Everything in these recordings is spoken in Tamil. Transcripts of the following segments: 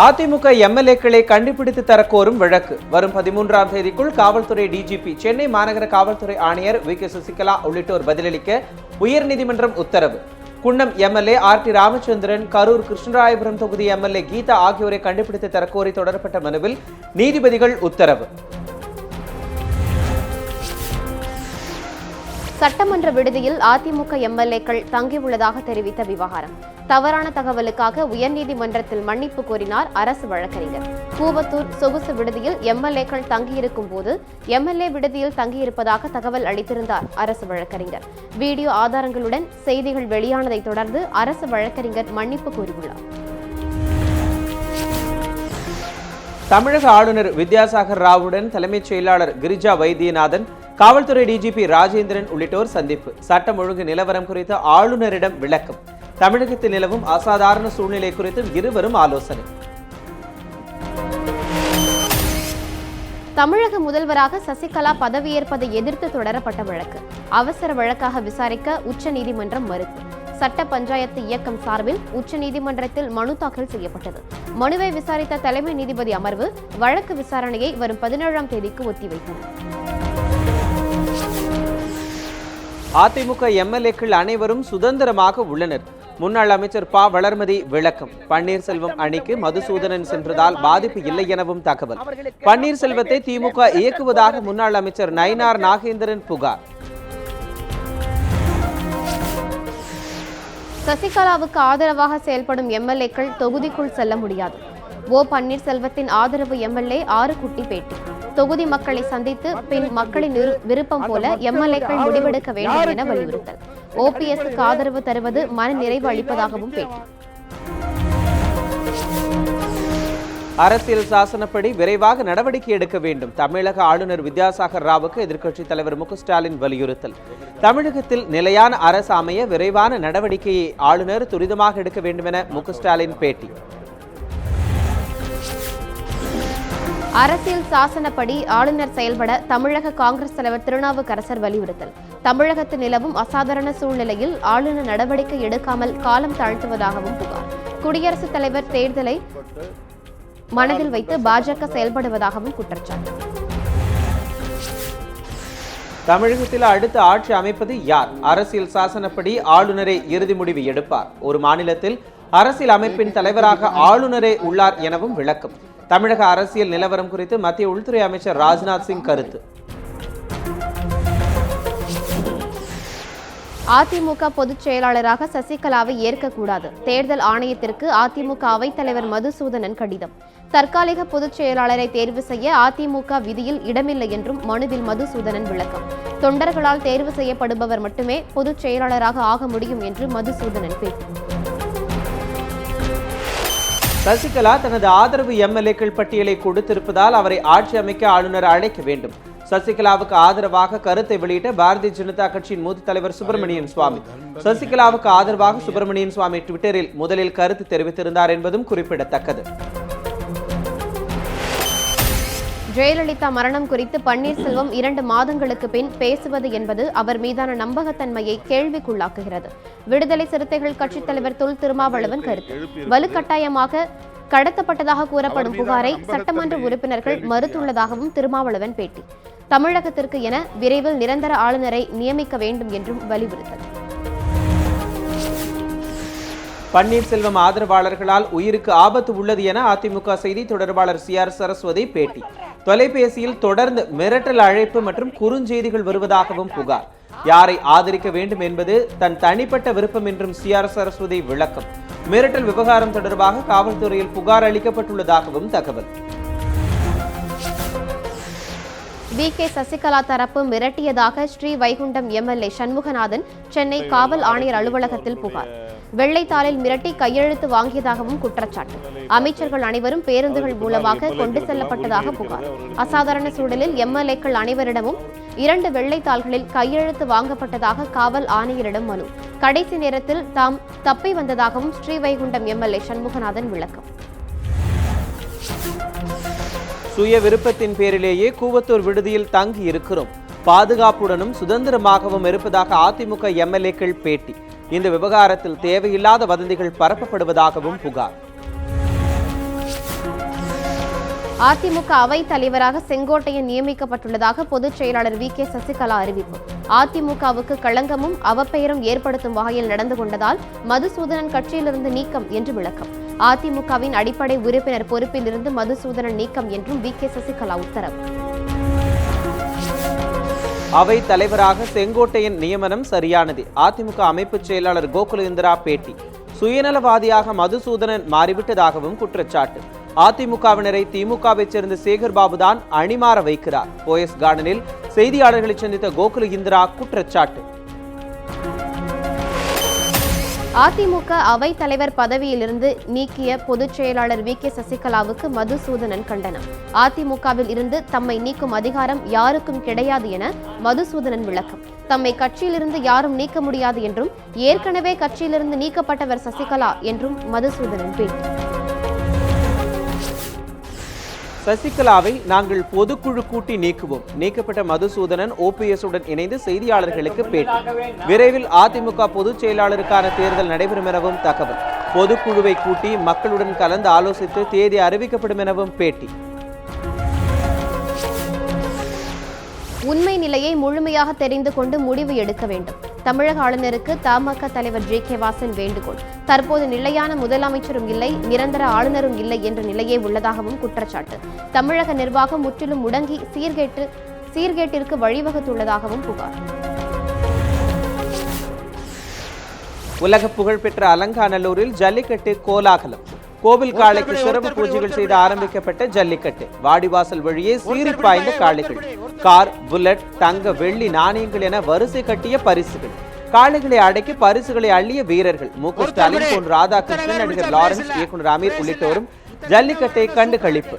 அதிமுக எம்எல்ஏக்களை கண்டுபிடித்து தரக்கோரும் வழக்கு வரும் 13ஆம் தேதிக்குள் காவல்துறை டிஜிபி, சென்னை மாநகர காவல்துறை ஆணையர் வி.கே. சசிகலா உள்ளிட்டோர் பதிலளிக்க உயர்நீதிமன்றம் உத்தரவு. Kunnam MLA R D. ராமச்சந்திரன், கரூர் கிருஷ்ணராயபுரம் தொகுதி எம்எல்ஏ கீதா ஆகியோரை கண்டுபிடித்து தரக்கோரி தொடரப்பட்ட மனுவில் நீதிபதிகள் உத்தரவு. சட்டமன்ற விடுதியில் அதிமுக எம்எல்ஏக்கள் தங்கியுள்ளதாக தெரிவித்த விவகாரம். தவறான தகவலுக்காக உயர்நீதிமன்றத்தில் மன்னிப்பு கோரினார் அரசு வழக்கறிஞர். கூவத்தூர் சொகுசு விடுதியில் எம்எல்ஏக்கள் தங்கியிருக்கும் போது எம்எல்ஏ விடுதியில் தங்கியிருப்பதாக தகவல் அளித்திருந்தார் அரசு வழக்கறிஞர். வீடியோ ஆதாரங்களுடன் செய்திகள் வெளியானதை தொடர்ந்து அரசு வழக்கறிஞர் மன்னிப்பு கோரியுள்ளார். தமிழக ஆளுநர் வித்யாசாகர் ராவுடன் தலைமைச் செயலாளர் கிரிஜா வைத்தியநாதன், காவல்துறை டிஜிபி ராஜேந்திரன் உள்ளிட்டோர் சந்திப்பு. சட்டம் ஒழுங்கு நிலவரம் குறித்து ஆளுநரிடம் விளக்கம். தமிழகத்தில் நிலவும் அசாதாரண சூழ்நிலை குறித்து இருவரும் ஆலோசனை. தமிழக முதல்வராக சசிகலா பதவியேற்பதை எதிர்த்து தொடரப்பட்ட வழக்கு அவசர வழக்காக விசாரிக்க உச்சநீதிமன்றம் மறுப்பு. சட்ட பஞ்சாயத்து இயக்கம் சார்பில் உச்சநீதிமன்றத்தில் மனு தாக்கல் செய்யப்பட்டது. மனுவை விசாரித்த தலைமை நீதிபதி அமர்வு வழக்கு விசாரணையை வரும் 17ஆம் தேதிக்கு ஒத்திவைத்தனர். அதிமுக எம்எல்ஏக்கள் அனைவரும் சுதந்திரமாக உள்ளனர். முன்னாள் அமைச்சர் ப. வளர்மதி விளக்கம். பன்னீர்செல்வம் அணிக்கு மதுசூதனன் சென்றதால் பாதிப்பு இல்லை எனவும் தகவல். பன்னீர்செல்வத்தை திமுக இயக்குவதாக முன்னாள் அமைச்சர் நயினார் நாகேந்திரன் புகார். சசிகலாவுக்கு ஆதரவாக செயல்படும் எம்எல்ஏக்கள் தொகுதிக்குள் செல்ல முடியாது. ஓ. பன்னீர்செல்வத்தின் ஆதரவு எம்எல்ஏ ஆறுகுட்டி பேட்டி. தொகுதி மக்களை சந்தித்து பின் மக்களின் விருப்பம் போல எம்எல்ஏக்கள் முடிவெடுக்க வேண்டும் என வலியுறுத்தல். ஓபிஎஸ்க்கு ஆதரவு தருவது மன நிறைவு அளிப்பதாகவும் பேட்டி. அரசியல் சாசனப்படி விரைவாக நடவடிக்கை எடுக்க வேண்டும். தமிழக ஆளுநர் வித்யாசாகர் ராவுக்கு எதிர்க்கட்சித் தலைவர் மு.க. ஸ்டாலின் வலியுறுத்தல். தமிழகத்தில் நிலையான அரசு அமைய விரைவான நடவடிக்கையை ஆளுநர் துரிதமாக எடுக்க வேண்டும் என மு.க. ஸ்டாலின் பேட்டி. அரசியல் சாசனப்படி ஆளுநர் செயல்பட தமிழக காங்கிரஸ் தலைவர் திருநாவுக்கரசர் வலியுறுத்தல். தமிழகத்தில் நிலவும் அசாதாரண சூழ்நிலையில் ஆளுநர் நடவடிக்கை எடுக்காமல் காலம் தாழ்த்துவதாகவும் புகார். குடியரசுத் தலைவர் தேர்தலை மனதில் வைத்து பாஜக செயல்படுவதாகவும் குற்றச்சாட்டு. தமிழகத்தில் அடுத்த ஆட்சி அமைப்பது யார்? அரசியல் சாசனப்படி ஆளுநரே இறுதி முடிவு எடுப்பார். ஒரு மாநிலத்தில் அரசியல் அமைப்பின் தலைவராக ஆளுநரே உள்ளார் எனவும் விளக்கம். தமிழக அரசியல் நிலவரம் குறித்து மத்திய உள்துறை அமைச்சர் ராஜ்நாத் சிங் கருத்து. அதிமுக பொதுச் செயலாளராக சசிகலாவை ஏற்கக்கூடாது. தேர்தல் ஆணையத்திற்கு அதிமுக அவைத்தலைவர் மதுசூதனன் கடிதம். தற்காலிக பொதுச் செயலாளரை தேர்வு செய்ய அதிமுக விதியில் இடமில்லை என்றும் மனுவில் மதுசூதனன் விளக்கம். தொண்டர்களால் தேர்வு செய்யப்படுபவர் மட்டுமே பொதுச் செயலாளராக ஆக முடியும் என்று மதுசூதனன் பேட்டி. சசிகலா தனது ஆதரவு எம்எல்ஏக்கள் பட்டியலை கொடுத்திருப்பதால் அவரை ஆட்சி அமைக்க ஆளுநர் அழைக்க வேண்டும். சசிகலாவுக்கு ஆதரவாக கருத்தை வெளியிட்ட பாரதிய ஜனதா கட்சியின் மூத்த தலைவர் சுப்பிரமணியன் சுவாமி. சசிகலாவுக்கு ஆதரவாக சுப்பிரமணியன் சுவாமி ட்விட்டரில் முதலில் கருத்து தெரிவித்திருந்தார் என்பதும் குறிப்பிடத்தக்கது. ஜெயலலிதா மரணம் குறித்து பன்னீர்செல்வம் 2 மாதங்களுக்கு பின் பேசுவது என்பது அவர் மீதான நம்பகத்தன்மையை கேள்விக்குள்ளாக்குகிறது. விடுதலை சிறுத்தைகள் கட்சித் தலைவர் தொல் திருமாவளவன் கருத்து. வலுக்கட்டாயமாக கடத்தப்பட்டதாக கூறப்படும் புகாரை சட்டமன்ற உறுப்பினர்கள் மறுத்துள்ளதாகவும் திருமாவளவன் பேட்டி. தமிழகத்திற்கு என விரைவில் நிரந்தர ஆளுநரை நியமிக்க வேண்டும் என்றும் வலியுறுத்தல். பன்னீர்செல்வம் ஆதரவாளர்களால் உயிருக்கு ஆபத்து உள்ளது என அதிமுக செய்தி தொடர்பாளர் சி.ஆர். சரஸ்வதி பேட்டி. தொலைபேசியில் தொடர்ந்து மிரட்டல் அழைப்பு மற்றும் குறுஞ்செய்திகள் வருவதாகவும் புகார். யாரை ஆதரிக்க வேண்டும் என்பது தன் தனிப்பட்ட விருப்பம் என்றும் சி.ஆர். சரஸ்வதி விளக்கம். மிரட்டல் விவகாரம் தொடர்பாக காவல்துறையில் புகார் அளிக்கப்பட்டுள்ளதாகவும் தகவல். வி.கே. சசிகலா தரப்பு மிரட்டியதாக ஸ்ரீவைகுண்டம் எம்எல்ஏ சண்முகநாதன் சென்னை காவல் ஆணையர் அலுவலகத்தில் புகார். வெள்ளைத்தாளில் மிரட்டி கையெழுத்து வாங்கியதாகவும் குற்றச்சாட்டு. அமைச்சர்கள் அனைவரும் பேருந்துகள் மூலமாக கொண்டு செல்லப்பட்டதாக புகார். அசாதாரண சூழலில் எம்எல்ஏக்கள் அனைவரிடமும் 2 வெள்ளைத்தாள்களில் கையெழுத்து வாங்கப்பட்டதாக காவல் ஆணையரிடம் மனு. கடைசி நேரத்தில் தாம் தப்பி வந்ததாகவும் ஸ்ரீவைகுண்டம் எம்எல்ஏ சண்முகநாதன் விளக்கம். சுய விருப்பத்தின் பேரிலேயே கூவத்தூர் விடுதியில் தங்கி இருக்கிறோம். பாதுகாப்புடனும் சுதந்திரமாகவும் இருப்பதாக அதிமுக எம்எல்ஏக்கள் பேட்டி. இந்த விவகாரத்தில் தேவையில்லாத வதந்திகள் பரப்பப்படுவதாகவும் புகார். அதிமுக அவைத் தலைவராக செங்கோட்டையன் நியமிக்கப்பட்டுள்ளதாக பொதுச் செயலாளர் வி கே சசிகலா அறிவிப்பு. அதிமுகவுக்கு களங்கமும் அவப்பெயரும் ஏற்படுத்தும் வகையில் நடந்து கொண்டதால் மதுசூதனன் கட்சியிலிருந்து நீக்கம் என்று விளக்கம். அதிமுகவின் அடிப்படை உறுப்பினர் பொறுப்பில் இருந்து மதுசூதனன் நீக்கம் என்றும் வி கே சசிகலா உத்தரவு. அவை தலைவராக செங்கோட்டையன் நியமனம் சரியானது. அதிமுக அமைப்பு செயலாளர் கோகுல இந்திரா பேட்டி. சுயநலவாதியாக மதுசூதனன் மாறிவிட்டதாகவும் குற்றச்சாட்டு. அதிமுகவினரை திமுகவைச் சேர்ந்த சேகர்பாபு தான் அணிமாற வைக்கிறார். போயஸ் கார்டனில் செய்தியாளர்களை சந்தித்த கோகுல இந்திரா குற்றச்சாட்டு. அதிமுக அவைத் தலைவர் பதவியிலிருந்து நீக்கிய பொதுச் செயலாளர் வி கே சசிகலாவுக்கு மதுசூதனன் கண்டனம். அதிமுகவில் இருந்து தம்மை நீக்கும் அதிகாரம் யாருக்கும் கிடையாது என மதுசூதனன் விளக்கம். தம்மை கட்சியிலிருந்து யாரும் நீக்க முடியாது என்றும் ஏற்கனவே கட்சியிலிருந்து நீக்கப்பட்டவர் சசிகலா என்றும் மதுசூதனன் பேட்டி. சசிகலாவை நாங்கள் பொதுக்குழு கூட்டி நீக்குவோம். நீக்கப்பட்ட மதுசூதனன் OPS உடன் இணைந்து செய்தியாளர்களுக்கு பேட்டி. விரைவில் அதிமுக பொதுச் செயலாளருக்கான தேர்தல் நடைபெறும் எனவும் தகவல். பொதுக்குழுவை கூட்டி மக்களுடன் கலந்து ஆலோசித்து தேதி அறிவிக்கப்படும் எனவும் பேட்டி. உண்மை நிலையை முழுமையாக தெரிந்து கொண்டு முடிவு எடுக்க வேண்டும். தமிழக ஆளுநருக்கு தமாக தலைவர் ஜே கே வாசன் வேண்டுகோள். தற்போது நிலையான முதலமைச்சரும் இல்லை, நிரந்தர ஆளுநரும் இல்லை என்ற நிலையே உள்ளதாகவும் குற்றச்சாட்டு. தமிழக நிர்வாகம் முற்றிலும் முடங்கி சீர்கேட்டிற்கு வழிவகுத்துள்ளதாகவும் புகார். உலக புகழ்பெற்ற அலங்காநல்லூரில் ஜல்லிக்கட்டு கோலாகலம். கோவில் காளைக்கு சிறப்பு பூஜைகள் செய்து ஆரம்பிக்கப்பட்ட ஜல்லிக்கட்டு. வாடிவாசல் வழியே சீறி பாய்ந்த காளைகள். கார், புல்லட், தங்க, வெள்ளி நாணயங்கள் என வரிசை கட்டிய பரிசுகள். காளைகளை அடக்கி பரிசுகளை அள்ளிய வீரர்கள். மு.க. ஸ்டாலின், பொன் ராதாகிருஷ்ணன், நடிகர் லாரன்ஸ், இயக்குநர் அமீர் உள்ளிட்டோரும் ஜல்லிக்கட்டை கண்டு களிப்பு.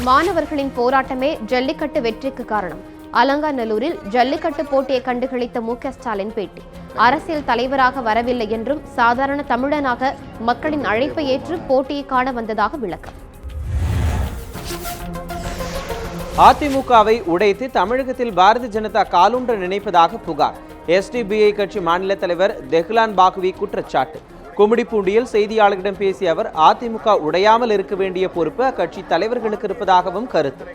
மாணவர்களின் போராட்டமே ஜல்லிக்கட்டு வெற்றிக்கு காரணம். அலங்காநல்லூரில் ஜல்லிக்கட்டு போட்டியை கண்டுகளித்த மு.க. ஸ்டாலின் பேட்டி. அரசியல் தலைவராக வரவில்லை என்றும் சாதாரண தமிழனாக மக்களின் அழைப்பை ஏற்று போட்டியை காண வந்ததாக விளக்கம். அதிமுகவை உடைத்து தமிழகத்தில் பாரதிய ஜனதா காலூன்ற நினைப்பதாக புகார். SDPI கட்சி மாநில தலைவர் தெஹ்லான் பாக்வி குற்றச்சாட்டு. கும்மிடிப்பூண்டியில் செய்தியாளர்களிடம் பேசிய அவர் அதிமுக உடையாமல் இருக்க வேண்டிய பொறுப்பு அக்கட்சி தலைவர்களுக்கு இருப்பதாகவும் கருத்து.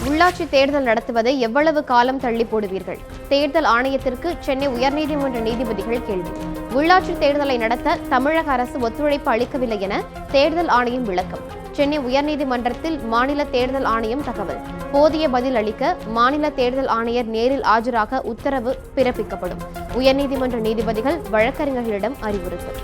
உள்ளாட்சி தேர்தல் நடத்துவதை எவ்வளவு காலம் தள்ளி போடுவீர்கள்? தேர்தல் ஆணையத்திற்கு சென்னை உயர்நீதிமன்ற நீதிபதிகள் கேள்வி. உள்ளாட்சி தேர்தலை நடத்த தமிழக அரசு ஒத்துழைப்பு அளிக்கவில்லை என தேர்தல் ஆணையம் விளக்கம். சென்னை உயர்நீதிமன்றத்தில் மாநில தேர்தல் ஆணையம் தகவல். போதிய பதில் அளிக்க மாநில தேர்தல் ஆணையர் நேரில் ஆஜராக உத்தரவு பிறப்பிக்கப்படும். உயர்நீதிமன்ற நீதிபதிகள் வழக்கறிஞர்களிடம் அறிவுறுத்தல்.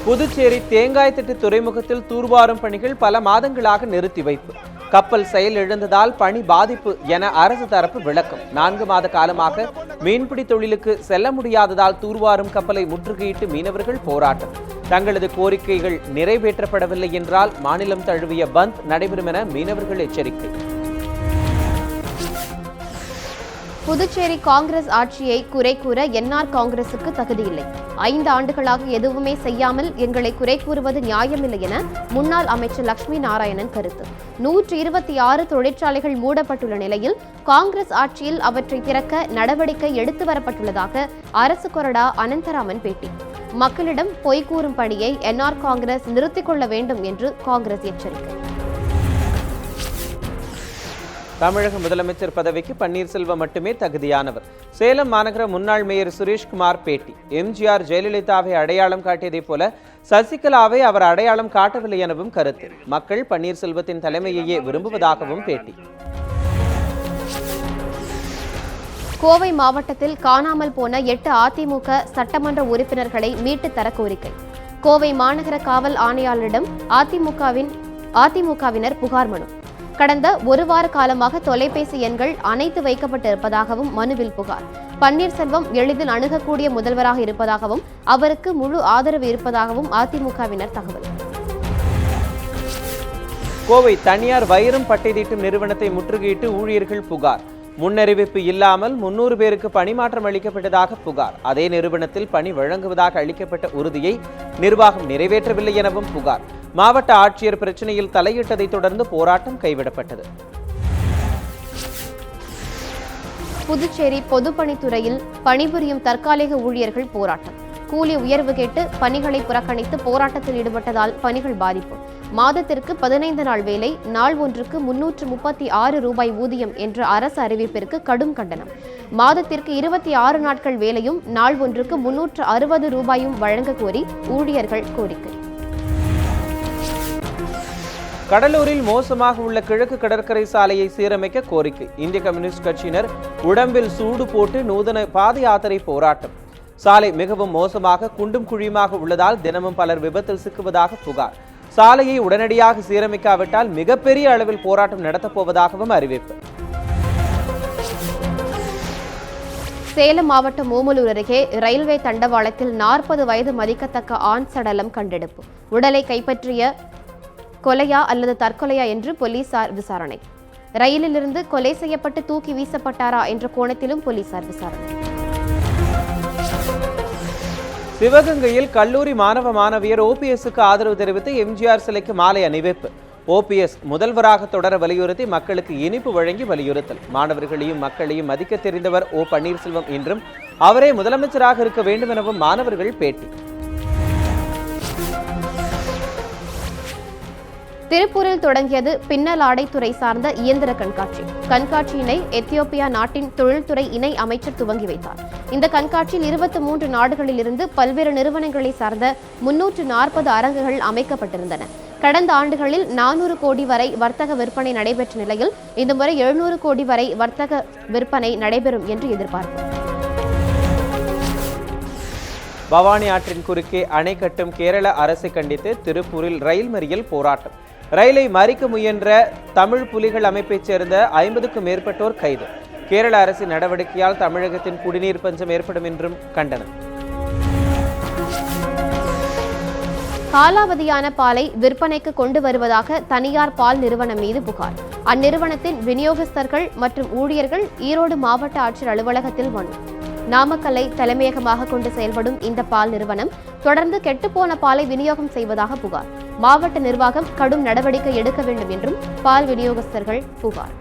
புதுச்சேரி தேங்காய்த்திட்டு துறைமுகத்தில் தூர்வாரும் பணிகள் பல மாதங்களாக நிறுத்தி வைப்பு. கப்பல் செயல் இழந்ததால் பணி பாதிப்பு என அரசு தரப்பு விளக்கம். 4 மாத காலமாக மீன்பிடி தொழிலுக்கு செல்ல முடியாததால் தூர்வாரும் கப்பலை முற்றுகையிட்டு மீனவர்கள் போராட்டம். தங்களது கோரிக்கைகள் நிறைவேற்றப்படவில்லை என்றால் மாநிலம் தழுவிய பந்த் நடைபெறும் என மீனவர்கள் எச்சரிக்கை. புதுச்சேரி காங்கிரஸ் ஆட்சியை குறை கூற NR காங்கிரசுக்கு தகுதியில்லை. 5 ஆண்டுகளாக எதுவுமே செய்யாமல் எங்களை குறை கூறுவது நியாயமில்லை என முன்னாள் அமைச்சர் லட்சுமி நாராயணன் கருத்து. 126 தொழிற்சாலைகள் மூடப்பட்டுள்ள நிலையில் காங்கிரஸ் ஆட்சியில் அவற்றை திறக்க நடவடிக்கை எடுத்து வரப்பட்டுள்ளதாக அரசு கொறடா அனந்தராமன் பேட்டி. மக்களிடம் பொய் கூறும் பணியை NR காங்கிரஸ் நிறுத்திக் கொள்ள வேண்டும் என்று காங்கிரஸ் எச்சரிக்கை. தமிழக முதலமைச்சர் பதவிக்கு பன்னீர்செல்வம் மட்டுமே தகுதியானவர். சேலம் மாநகர முன்னாள் மேயர் சுரேஷ்குமார் பேட்டி. எம்ஜிஆர் ஜெயலலிதாவை அடையாளம் காட்டியதைப் போல சசிகலாவை அவர் அடையாளம் காட்டவில்லை எனவும் கருத்து. மக்கள் பன்னீர்செல்வத்தின் தலைமையையே விரும்புவதாகவும் பேட்டி. கோவை மாவட்டத்தில் காணாமல் போன 8 அதிமுக சட்டமன்ற உறுப்பினர்களை மீட்டு தர கோரிக்கை. கோவை மாநகர காவல் ஆணையாளரிடம் அதிமுகவினர் புகார் மனு. கடந்த 1 வார காலமாக தொலைபேசி எண்கள் அணைத்து வைக்கப்பட்டிருப்பதாகவும் மனுவில் புகார். பன்னீர்செல்வம் எளிதில் அணுகக்கூடிய முதல்வராக இருப்பதாகவும் அவருக்கு முழு ஆதரவு இருப்பதாகவும் அதிமுகவினர் தகவல். கோவை தனியார் வைரம் பட்டை தீட்டும் நிறுவனத்தை முற்றுகையிட்டு ஊழியர்கள் புகார். முன்னறிவிப்பு இல்லாமல் 300 பேருக்கு பணிமாற்றம் அளிக்கப்பட்டதாக புகார். அதே நிறுவனத்தில் பணி வழங்குவதாக அளிக்கப்பட்ட உறுதியை நிர்வாகம் நிறைவேற்றவில்லை எனவும் புகார். மாவட்ட ஆட்சியர் பிரச்சனையில் தலையிட்டதை தொடர்ந்து போராட்டம் கைவிடப்பட்டது. புதுச்சேரி பொதுப்பணித்துறையில் பணிபுரியும் தற்காலிக ஊழியர்கள் போராட்டம். கூலி உயர்வு கேட்டு பணிகளை புறக்கணித்து போராட்டத்தில் ஈடுபட்டதால் பணிகள் பாதிப்பு. மாதத்திற்கு 15 நாள் வேலை, நாள் ஒன்றுக்கு 336 ரூபாய் ஊதியம் என்ற அரசு அறிவிப்பிற்கு கடும் கண்டனம். மாதத்திற்கு 26 நாட்கள் வேலையும் நாள் ஒன்றுக்கு 360 ரூபாயும் வழங்க கோரி ஊழியர்கள் கோரிக்கை. கடலூரில் மோசமாக உள்ள கிழக்கு கடற்கரை சாலையை சீரமைக்க கோரிக்கை. இந்திய கம்யூனிஸ்ட் கட்சியினர் உடம்பில் சூடு போட்டு நூதன பாத யாத்திரை போராட்டம். சாலை மிகவும் மோசமாக குண்டும் குழியுமாக உள்ளதால் தினமும் பலர் விபத்தில் சிக்குவதாக புகார். சாலையை உடனடியாக சீரமைக்காவிட்டால் மிகப்பெரிய அளவில் போராட்டம் நடத்தப்போவதாகவும் அறிவிப்பு. சேலம் மாவட்டம் ஓமலூர் அருகே ரயில்வே தண்டவாளத்தில் 40 வயது மதிக்கத்தக்க ஆண் சடலம் கண்டெடுப்பு. உடலை கைப்பற்றிய கொலையா அல்லது தற்கொலையா என்று போலீசார் விசாரணை. ரயிலிலிருந்து கொலை செய்யப்பட்டு தூக்கி வீசப்பட்டாரா என்ற கோணத்திலும் போலீசார் விசாரணை. சிவகங்கையில் கல்லூரி மாணவ மாணவியர் ஓபிஎஸ்க்கு ஆதரவு தெரிவித்து எம்ஜிஆர் சிலைக்கு மாலை அணிவிப்பு. ஓபிஎஸ் முதல்வராக தொடர வலியுறுத்தி மக்களுக்கு இனிப்பு வழங்கி வலியுறுத்தல். மாணவர்களையும் மக்களையும் மதிக்க தெரிந்தவர் ஓ பன்னீர்செல்வம் என்றும் அவரே முதலமைச்சராக இருக்க வேண்டும் எனவும் மாணவர்கள் பேட்டி. திருப்பூரில் தொடங்கியது பின்னல் ஆடைத்துறை சார்ந்த இயந்திர கண்காட்சி. கண்காட்சியினை எத்தியோப்பியா நாட்டின் தொழில்துறை இணை அமைச்சர் துவங்கி வைத்தார். இந்த கண்காட்சியில் 23 நாடுகளில் இருந்து பல்வேறு நிறுவனங்களை சார்ந்த 340 அரங்குகள் அமைக்கப்பட்டிருந்தன. கடந்த ஆண்டுகளில் 400 கோடி வரை வர்த்தக விற்பனை நடைபெற்ற நிலையில் இந்த முறை 700 கோடி வரை வர்த்தக விற்பனை நடைபெறும் என்று எதிர்பார்ப்பு. பவானி ஆற்றின் குறுக்கே அணை கட்டும் கேரள அரசை கண்டித்து திருப்பூரில் ரயில் மறியல் போராட்டம். ரயிலை மறிக்க முயன்ற தமிழ் புலிகள் அமைப்பைச் சேர்ந்த 50க்கும் மேற்பட்டோர் கைது. கேரள அரசின் நடவடிக்கையால் தமிழகத்தின் குடிநீர் பஞ்சம் ஏற்படும் என்றும் கண்டனம். காலாவதியான பாலை விற்பனைக்கு கொண்டு வருவதாக தனியார் பால் நிறுவனம் மீது புகார். அந்நிறுவனத்தின் விநியோகஸ்தர்கள் மற்றும் ஊழியர்கள் ஈரோடு மாவட்ட ஆட்சியர் அலுவலகத்தில் மனு. நாமக்கல்லை தலைமையகமாக கொண்டு செயல்படும் இந்த பால் நிறுவனம் தொடர்ந்து கெட்டுப்போன பாலை விநியோகம் செய்வதாக புகார். மாவட்ட நிர்வாகம் கடும் நடவடிக்கை எடுக்க வேண்டும் என்றும் பால் விநியோகஸ்தர்கள் புகார்.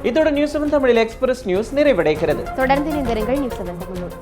இதோட நியூஸ் 7 தமிழில் எக்ஸ்பிரஸ் நியூஸ் நிறைவடைகிறது. தொடர்ந்து இணைந்திருங்கள் நியூஸ் 7 தமிழோடு.